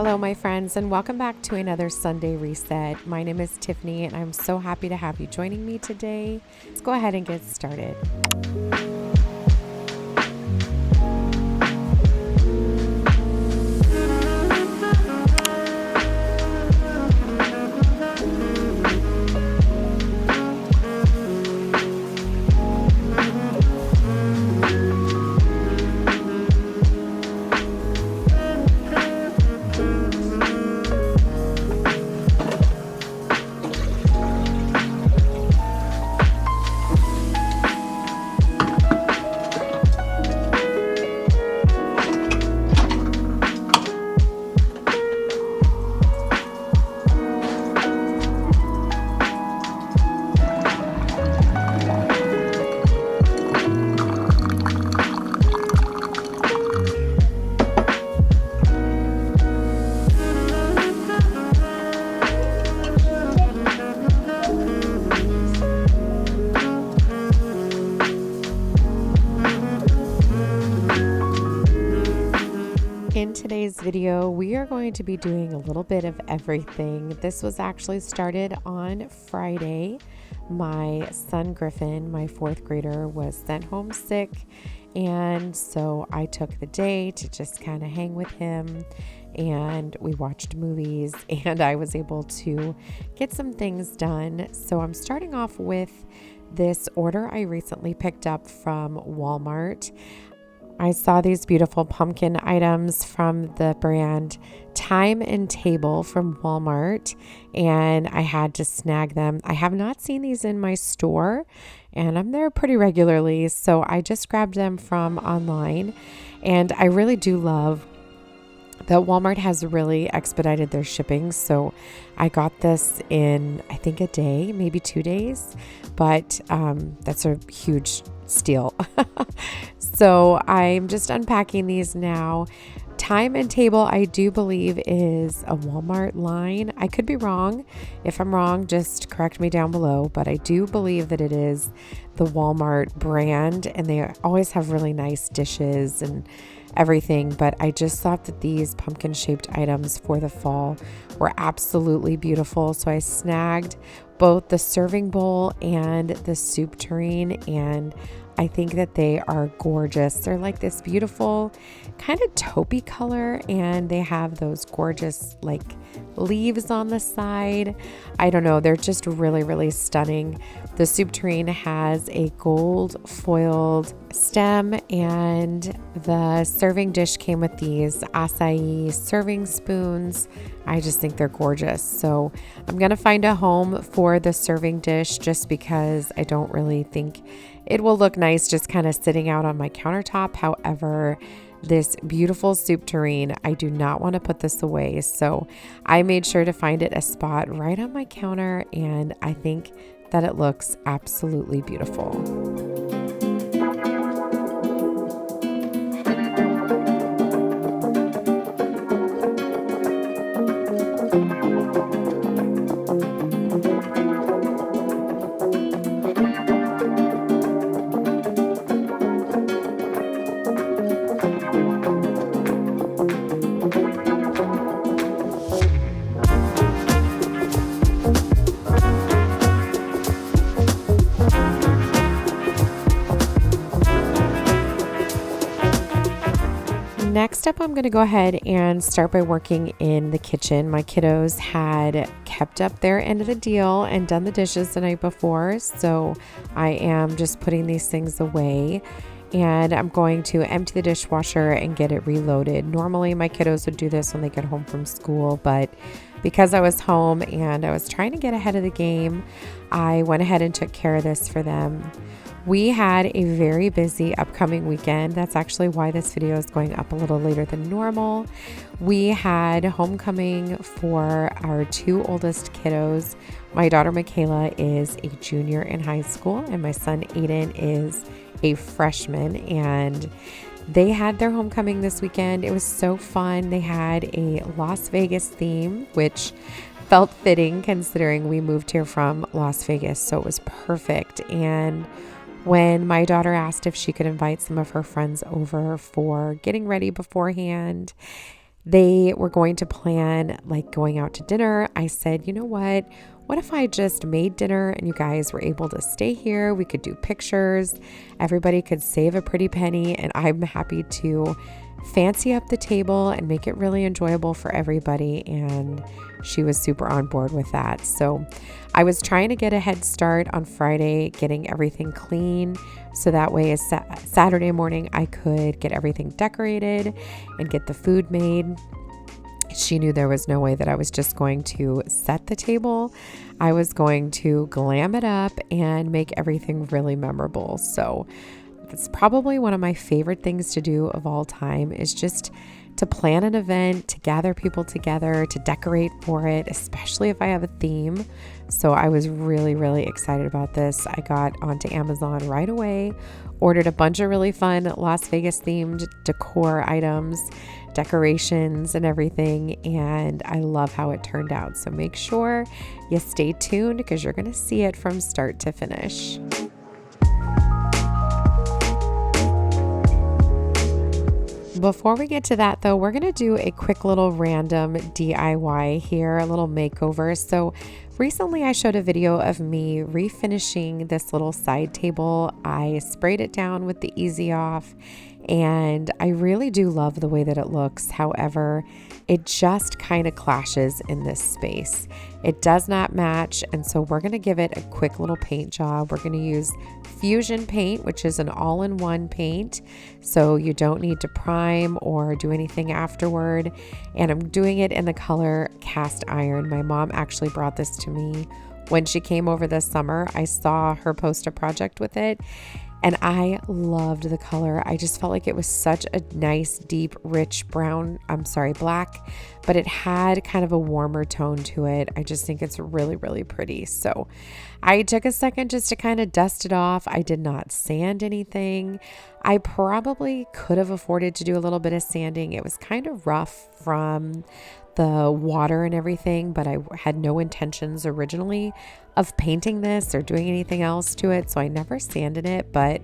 Hello, my friends, and welcome back to another Sunday Reset. My name is Tiffany, and I'm so happy to have you joining me today. Let's go ahead and get started. In today's video, we are going to be doing a little bit of everything. This was actually started on Friday. My son Griffin, my fourth grader, was sent home sick, and so I took the day to just kind of hang with him, and we watched movies, and I was able to get some things done. So I'm starting off with this order I recently picked up from Walmart. I saw these beautiful pumpkin items from the brand Time and Table from Walmart, and I had to snag them. I have not seen these in my store, and I'm there pretty regularly, so I just grabbed them from online. And I really do love that Walmart has really expedited their shipping. So I got this in, I think, a day, maybe 2 days, but that's a huge steal. So I'm just unpacking these now. Time and Table, I do believe, is a Walmart line. I could be wrong. If I'm wrong, just correct me down below, but I do believe that it is the Walmart brand, and they always have really nice dishes and everything. But I just thought that these pumpkin shaped items for the fall were absolutely beautiful. So I snagged both the serving bowl and the soup tureen, and I think that they are gorgeous. They're like this beautiful kind of taupey color, and they have those gorgeous like leaves on the side. I don't know, they're just really, really stunning. The soup tureen has a gold foiled stem, and the serving dish came with these acai serving spoons. I just think they're gorgeous. So I'm going to find a home for the serving dish just because I don't really think it will look nice just kind of sitting out on my countertop. However, this beautiful soup tureen, I do not want to put this away. So I made sure to find it a spot right on my counter, and I think that it looks absolutely beautiful. Next up, I'm going to go ahead and start by working in the kitchen. My kiddos had kept up their end of the deal and done the dishes the night before, so I am just putting these things away, and I'm going to empty the dishwasher and get it reloaded. Normally, my kiddos would do this when they get home from school, but because I was home and I was trying to get ahead of the game, I went ahead and took care of this for them. We had a very busy upcoming weekend. That's actually why this video is going up a little later than normal. We had homecoming for our two oldest kiddos. My daughter Michaela is a junior in high school, and my son Aiden is a freshman, and they had their homecoming this weekend. It was so fun. They had a Las Vegas theme, which felt fitting considering we moved here from Las Vegas, so it was perfect. And when my daughter asked if she could invite some of her friends over for getting ready beforehand, They were going to plan like going out to dinner. I said, you know what? What if I just made dinner and you guys were able to stay here? We could do pictures. Everybody could save a pretty penny, and I'm happy to fancy up the table and make it really enjoyable for everybody. And she was super on board with that. So I was trying to get a head start on Friday, getting everything clean. So that way, Saturday morning, I could get everything decorated and get the food made. She knew there was no way that I was just going to set the table. I was going to glam it up and make everything really memorable. So it's probably one of my favorite things to do of all time, is just to plan an event, to gather people together, to decorate for it, especially if I have a theme. So I was really, really excited about this. I got onto Amazon right away, ordered a bunch of really fun Las Vegas themed decor items, decorations and everything, and I love how it turned out. So make sure you stay tuned because you're going to see it from start to finish. Before we get to that though, we're going to do a quick little random DIY here, a little makeover. So recently I showed a video of me refinishing this little side table. I sprayed it down with the Easy Off, and I really do love the way that it looks. However, it just kind of clashes in this space. It does not match, and so we're going to give it a quick little paint job. We're going to use Fusion paint, which is an all-in-one paint, so you don't need to prime or do anything afterward. And I'm doing it in the color Cast Iron. My mom actually brought this to me when she came over this summer. I saw her post a project with it, and I loved the color. I just felt like it was such a nice, deep, rich black, but it had kind of a warmer tone to it. I just think it's really, really pretty. So I took a second just to kind of dust it off. I did not sand anything. I probably could have afforded to do a little bit of sanding. It was kind of rough from the water and everything, but I had no intentions originally of painting this or doing anything else to it, so I never sanded it, but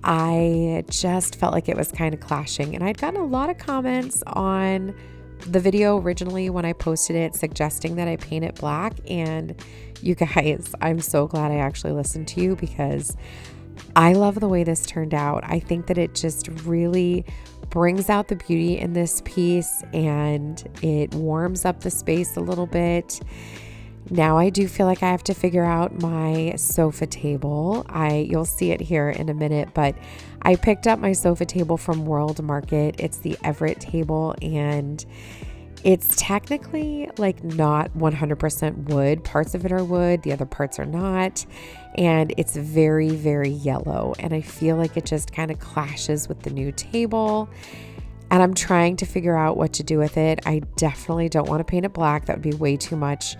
I just felt like it was kind of clashing. And I'd gotten a lot of comments on the video originally when I posted it suggesting that I paint it black, and you guys, I'm so glad I actually listened to you because I love the way this turned out. I think that it just really brings out the beauty in this piece, and it warms up the space a little bit. Now I do feel like I have to figure out my sofa table. You'll see it here in a minute, but I picked up my sofa table from World Market. It's the Everett table, and it's technically like not 100% wood. Parts of it are wood, the other parts are not. And it's very, very yellow. And I feel like it just kind of clashes with the new table. And I'm trying to figure out what to do with it. I definitely don't want to paint it black. That would be way too much.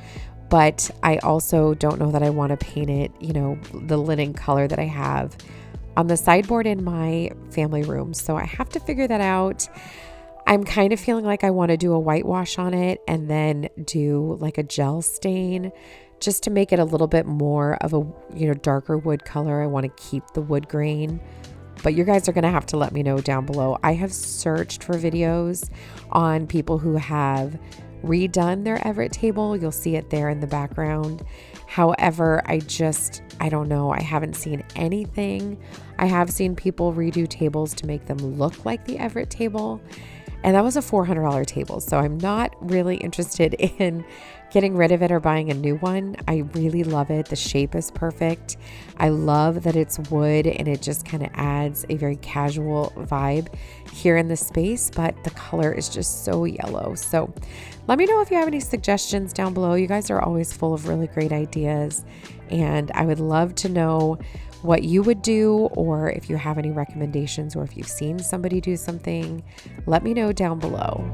But I also don't know that I want to paint it, the linen color that I have on the sideboard in my family room. So I have to figure that out. I'm kind of feeling like I want to do a whitewash on it and then do like a gel stain just to make it a little bit more of a, darker wood color. I want to keep the wood grain, but you guys are going to have to let me know down below. I have searched for videos on people who have redone their Everett table. You'll see it there in the background. However, I don't know. I haven't seen anything. I have seen people redo tables to make them look like the Everett table, and that was a $400 table. So I'm not really interested in getting rid of it or buying a new one. I really love it. The shape is perfect. I love that it's wood, and it just kind of adds a very casual vibe here in the space, but the color is just so yellow. So let me know if you have any suggestions down below. You guys are always full of really great ideas, and I would love to know what you would do, or if you have any recommendations, or if you've seen somebody do something, let me know down below.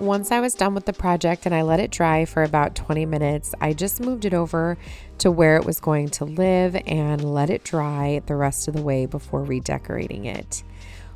Once I was done with the project and I let it dry for about 20 minutes, I just moved it over to where it was going to live and let it dry the rest of the way before redecorating it.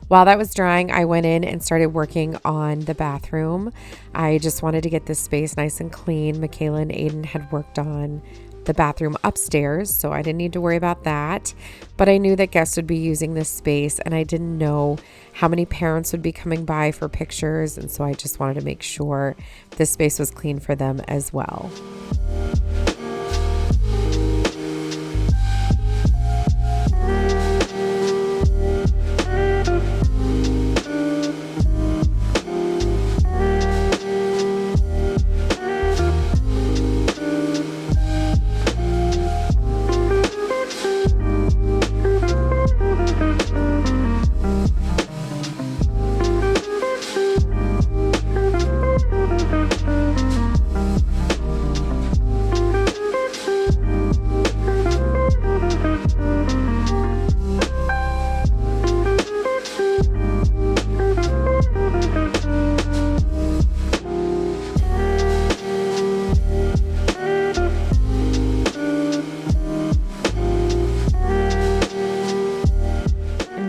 While that was drying, I went in and started working on the bathroom. I just wanted to get this space nice and clean. Michaela and Aiden had worked on the bathroom upstairs, so I didn't need to worry about that. But I knew that guests would be using this space, and I didn't know how many parents would be coming by for pictures, and so I just wanted to make sure this space was clean for them as well.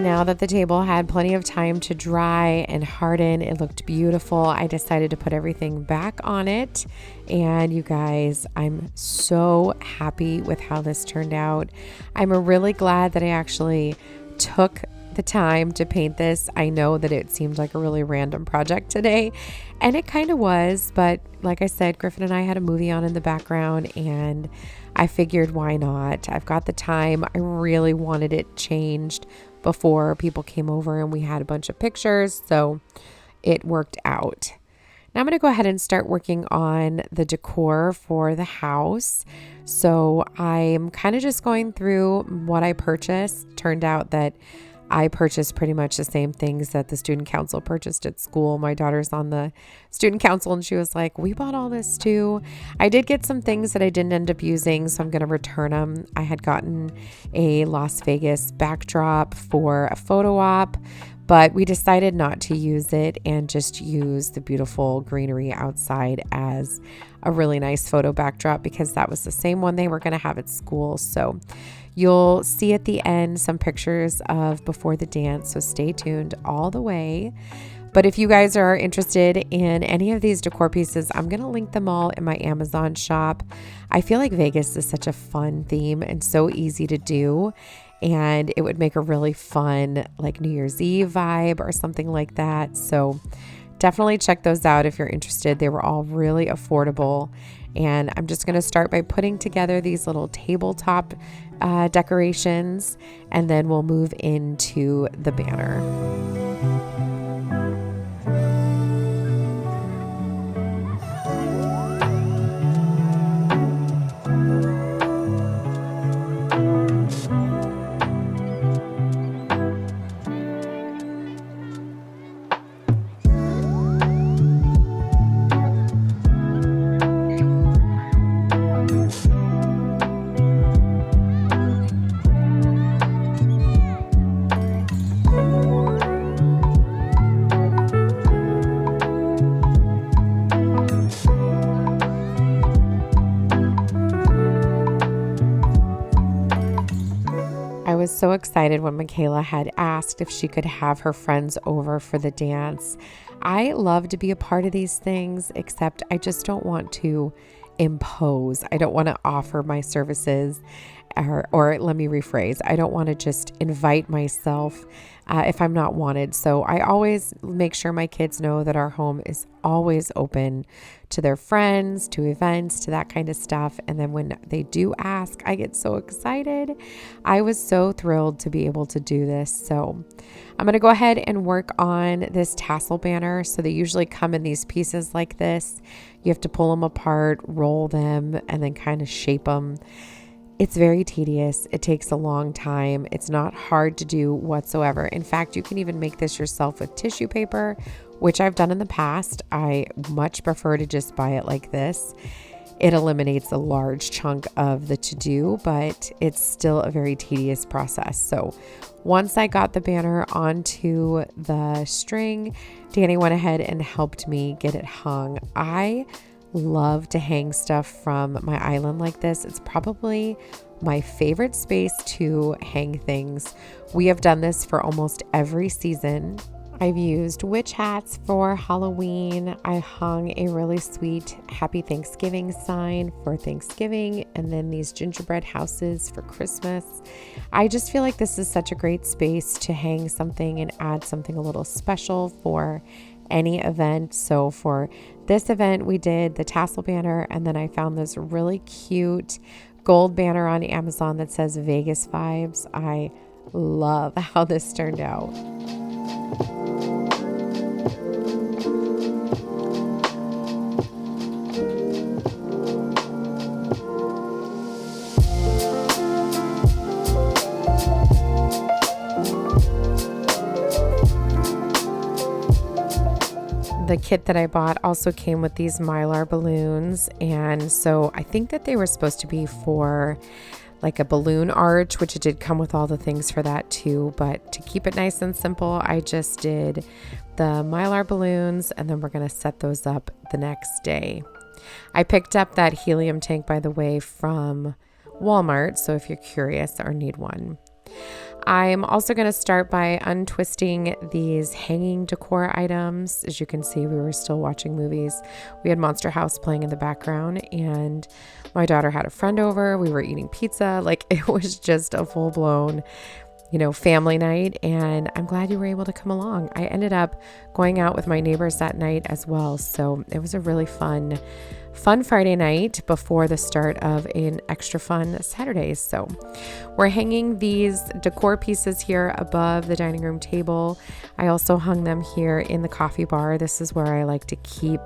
Now that the table had plenty of time to dry and harden, it looked beautiful. I decided to put everything back on it. And you guys, I'm so happy with how this turned out. I'm really glad that I actually took the time to paint this. I know that it seemed like a really random project today, and it kind of was, but like I said, Griffin and I had a movie on in the background, and I figured why not? I've got the time. I really wanted it changed before people came over and we had a bunch of pictures, so it worked out. Now I'm going to go ahead and start working on the decor for the house. So I'm kind of just going through what I purchased. Turned out that I purchased pretty much the same things that the student council purchased at school. My daughter's on the student council and she was like, we bought all this too. I did get some things that I didn't end up using, so I'm going to return them. I had gotten a Las Vegas backdrop for a photo op, but we decided not to use it and just use the beautiful greenery outside as a really nice photo backdrop because that was the same one they were going to have at school. So you'll see at the end some pictures of before the dance, so stay tuned all the way. But if you guys are interested in any of these decor pieces, I'm going to link them all in my Amazon shop. I feel like Vegas is such a fun theme and so easy to do. And it would make a really fun like New Year's Eve vibe or something like that. So definitely check those out if you're interested. They were all really affordable. And I'm just going to start by putting together these little tabletop decorations, and then we'll move into the banner. I was so excited when Michaela had asked if she could have her friends over for the dance. I love to be a part of these things, except I just don't want to impose. I don't want to offer my services, or let me rephrase. I don't want to just invite myself if I'm not wanted. So I always make sure my kids know that our home is always open to their friends, to events, to that kind of stuff. And then when they do ask, I get so excited. I was so thrilled to be able to do this. So I'm going to go ahead and work on this tassel banner. So they usually come in these pieces like this. You have to pull them apart, roll them, and then kind of shape them. It's very tedious. It takes a long time. It's not hard to do whatsoever. In fact, you can even make this yourself with tissue paper, which I've done in the past. I much prefer to just buy it like this. it eliminates a large chunk of the to-do, but it's still a very tedious process. So once I got the banner onto the string, Danny went ahead and helped me get it hung. I love to hang stuff from my island like this. It's probably my favorite space to hang things. We have done this for almost every season. I've used witch hats for Halloween. I hung a really sweet Happy Thanksgiving sign for Thanksgiving, and then these gingerbread houses for Christmas. I just feel like this is such a great space to hang something and add something a little special for any event. So for this event, we did the tassel banner, and then I found this really cute gold banner on Amazon that says Vegas Vibes. I love how this turned out. The kit that I bought also came with these Mylar balloons, and so I think that they were supposed to be for like a balloon arch, which it did come with all the things for that too, but to keep it nice and simple, I just did the Mylar balloons, and then we're going to set those up the next day. I picked up that helium tank, by the way, from Walmart, so if you're curious or need one. I'm also going to start by untwisting these hanging decor items. As you can see, we were still watching movies. We had Monster House playing in the background, and my daughter had a friend over. We were eating pizza. Like, it was just a full-blown, family night, and I'm glad you were able to come along. I ended up going out with my neighbors that night as well, so it was a really fun Friday night before the start of an extra fun Saturday. So we're hanging these decor pieces here above the dining room table. I also hung them here in the coffee bar. This is where I like to keep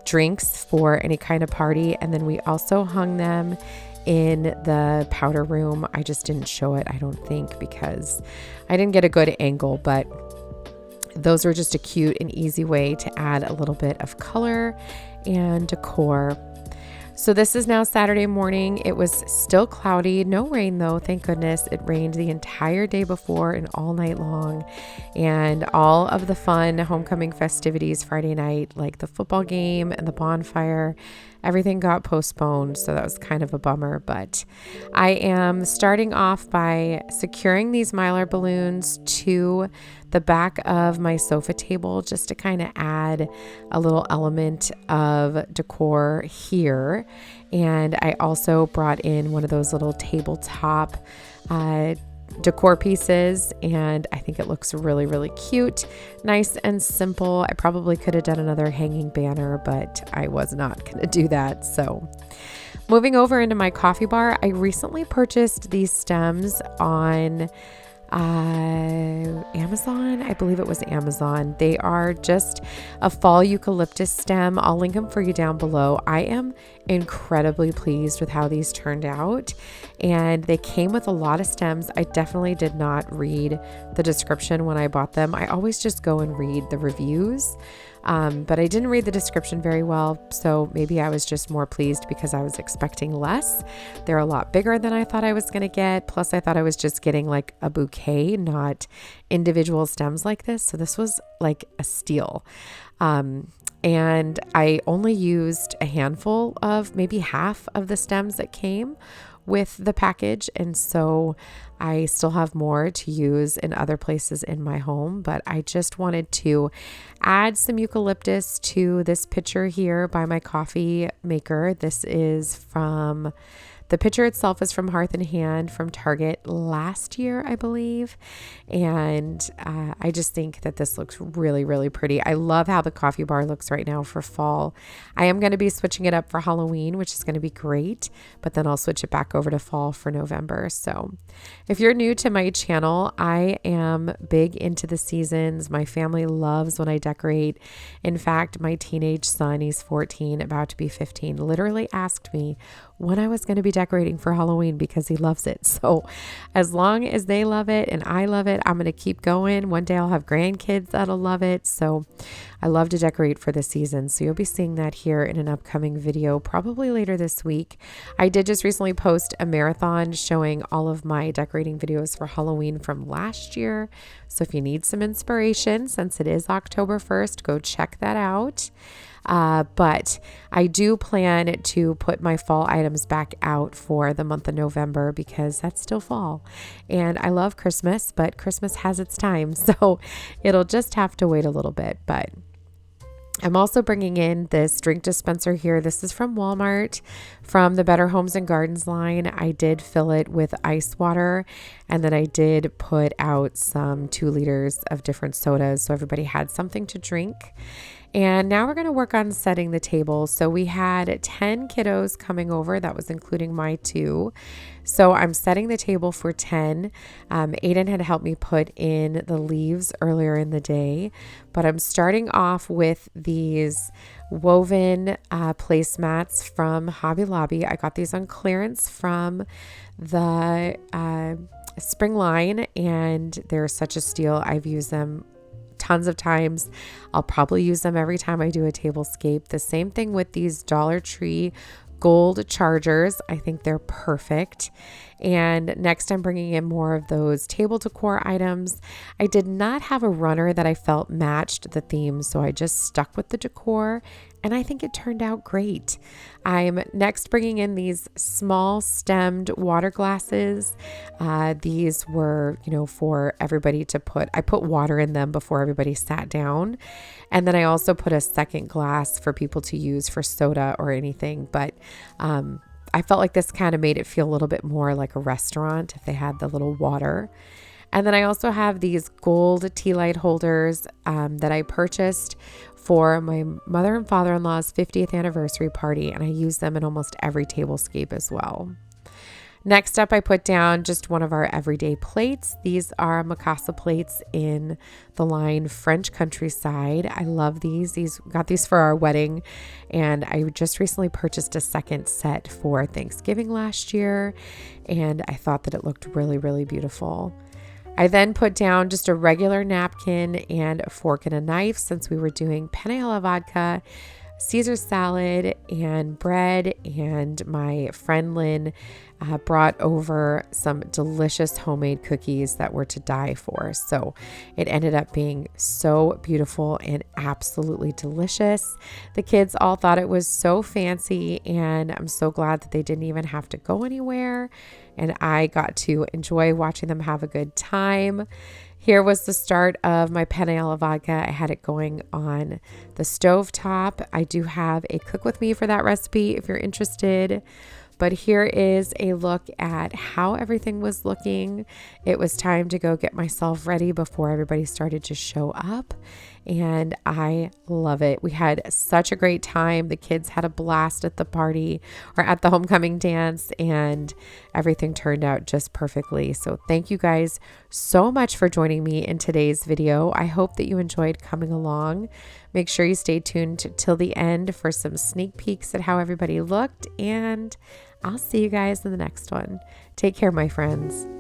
drinks for any kind of party. And then we also hung them in the powder room. I just didn't show it, I don't think, because I didn't get a good angle, but those were just a cute and easy way to add a little bit of color and decor. So this is now Saturday morning. It was still cloudy, no rain though, thank goodness. It rained the entire day before and all night long, and all of the fun homecoming festivities Friday night, like the football game and the bonfire, everything got postponed, so that was kind of a bummer. But I am starting off by securing these Mylar balloons to the back of my sofa table, just to kind of add a little element of decor here. And I also brought in one of those little tabletop decor pieces, and I think it looks really, really cute, nice and simple. I probably could have done another hanging banner, but I was not going to do that. So moving over into my coffee bar, I recently purchased these stems on Amazon. I believe it was Amazon. They are just a fall eucalyptus stem. I'll link them for you down below. I am incredibly pleased with how these turned out, and they came with a lot of stems. I definitely did not read the description when I bought them. I always just go and read the reviews. But I didn't read the description very well, so maybe I was just more pleased because I was expecting less. They're a lot bigger than I thought I was going to get. Plus, I thought I was just getting like a bouquet, not individual stems like this. So this was like a steal. And I only used a handful of, maybe half of the stems that came with the package, and so I still have more to use in other places in my home, but I just wanted to add some eucalyptus to this pitcher here by my coffee maker. This is from, the pitcher itself is from Hearth and Hand from Target last year, I believe. And I just think that this looks really, really pretty. I love how the coffee bar looks right now for fall. I am going to be switching it up for Halloween, which is going to be great, but then I'll switch it back over to fall for November. So if you're new to my channel, I am big into the seasons. My family loves when I decorate. In fact, my teenage son, he's 14, about to be 15, literally asked me, when I was going to be decorating for Halloween because he loves it. So as long as they love it and I love it, I'm going to keep going. One day I'll have grandkids that'll love it. So I love to decorate for the season. So you'll be seeing that here in an upcoming video, probably later this week. I did just recently post a marathon showing all of my decorating videos for Halloween from last year. So if you need some inspiration, since it is October 1st, go check that out. But I do plan to put my fall items back out for the month of November because that's still fall. And I love Christmas, but Christmas has its time. So it'll just have to wait a little bit. But I'm also bringing in this drink dispenser here. This is from Walmart, from the Better Homes and Gardens line. I did fill it with ice water, and then I did put out some 2 liters of different sodas so everybody had something to drink. And now we're going to work on setting the table. So we had 10 kiddos coming over. That was including my 2. So I'm setting the table for 10. Aiden had helped me put in the leaves earlier in the day, but I'm starting off with these woven placemats from Hobby Lobby. I got these on clearance from the spring line, and they're such a steal. I've used them tons of times. I'll probably use them every time I do a tablescape. The same thing with these Dollar Tree gold chargers. I think they're perfect. And next I'm bringing in more of those table decor items. I did not have a runner that I felt matched the theme, so I just stuck with the decor, and I think it turned out great. I'm next bringing in these small stemmed water glasses. These were, for everybody to I put water in them before everybody sat down. And then I also put a second glass for people to use for soda or anything. But I felt like this kind of made it feel a little bit more like a restaurant if they had the little water. And then I also have these gold tea light holders that I purchased for my mother and father-in-law's 50th anniversary party, and I use them in almost every tablescape as well. Next up, I put down just one of our everyday plates. These are Mikasa plates in the line French Countryside. I love these. Got these for our wedding, and I just recently purchased a second set for Thanksgiving last year, and I thought that it looked really, really beautiful. I then put down just a regular napkin and a fork and a knife since we were doing penne alla vodka, Caesar salad, and bread. And my friend Lynn brought over some delicious homemade cookies that were to die for. So it ended up being so beautiful and absolutely delicious. The kids all thought it was so fancy, and I'm so glad that they didn't even have to go anywhere. And I got to enjoy watching them have a good time. Here was the start of my penne alla vodka. I had it going on the stove top. I do have a cook with me for that recipe if you're interested. But here is a look at how everything was looking. It was time to go get myself ready before everybody started to show up. And I love it. We had such a great time. The kids had a blast at the party or at the homecoming dance, and everything turned out just perfectly. So thank you guys so much for joining me in today's video. I hope that you enjoyed coming along. Make sure you stay tuned till the end for some sneak peeks at how everybody looked, and I'll see you guys in the next one. Take care, my friends.